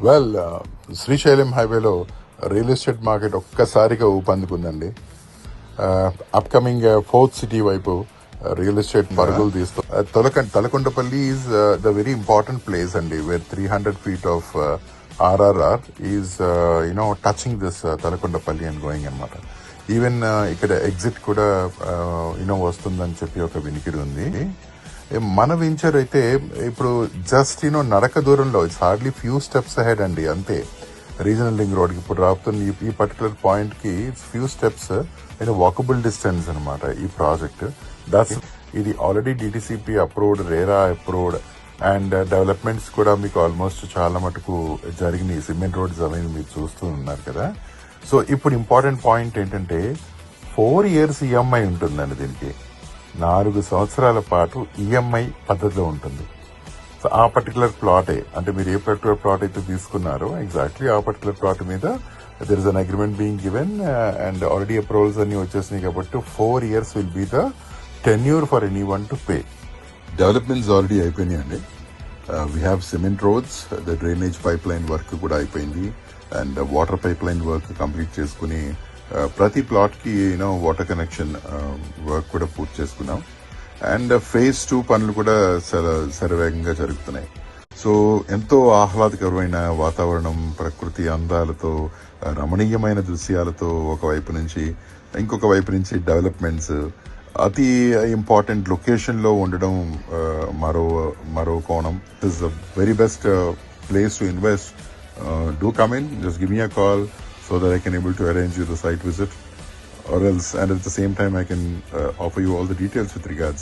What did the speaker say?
Well Srisailam హైవేలో real estate market ఒక్కసారిగా ఊపందుకుందండి. అప్కమింగ్ ఫోర్త్ సిటీ వైపు రియల్ ఎస్టేట్ పరుగులు తీస్తూ Thalakondapalli is the very important place అండి, where 300 feet of RRR is touching this Thalakondapalli and going అనమాట. ఈవెన్ ఇక్కడ ఎగ్జిట్ కూడా వస్తుందని చెప్పి ఒక వినికిడి ఉంది. మన వెంచర్ అయితే ఇప్పుడు జస్ట్ నడక దూరంలో, it's hardly few steps ahead అండి, అంతే. రీజనల్ రింగ్ రోడ్ కి ఇప్పుడు రాబోతున్న ఈ పర్టికులర్ పాయింట్ కి ఫ్యూ స్టెప్స్ వాకబుల్ డిస్టెన్స్ అనమాట ఈ ప్రాజెక్ట్. ఇది already DTCP approved, RERA approved, and developments కూడా మీకు ఆల్మోస్ట్ చాలా మటుకు జరిగినాయి. సిమెంట్ రోడ్స్ అవి మీరు చూస్తూ ఉన్నారు కదా. సో ఇప్పుడు ఇంపార్టెంట్ పాయింట్ ఏంటంటే 4 years ఈఎంఐ ఉంటుందండి దీనికి. 4 సంవత్సరాల పాటు ఈఎంఐ పద్ధతిలో ఉంటుంది. సో ఆ పర్టికులర్ ప్లాటే, అంటే మీరు ఏ పర్టికులర్ ప్లాట్ అయితే తీసుకున్నారో ఎగ్జాక్ట్లీ ఆ పర్టికులర్ ప్లాట్ మీద there is an agreement being given and already approvals అన్ని వచ్చేసినాయి కాబట్టి 4 years will be the tenure for any one to pay. Developments already అయిపోయినాయండి. We have cement roads, the drainage pipeline work కూడా అయిపోయింది, and water pipeline work complete చేసుకుని ప్రతి plot కి water connection work కూడా పూర్తి చేసుకున్నాం. And phase 2 పనులు కూడా శరవేగంగా జరుగుతున్నాయి. సో ఎంతో ఆహ్లాదకరమైన వాతావరణం, ప్రకృతి అందాలతో, రమణీయమైన దృశ్యాలతో ఒకవైపు నుంచి ఇంకొక వైపు నుంచి డెవలప్మెంట్స్, అతి ఇంపార్టెంట్ లొకేషన్ లో ఉండడం మరో కోణం. Is the very best place to invest. Do come in, just give me a call so that I can able to arrange you the site visit, or else, and at the same time I can offer you all the details with regards.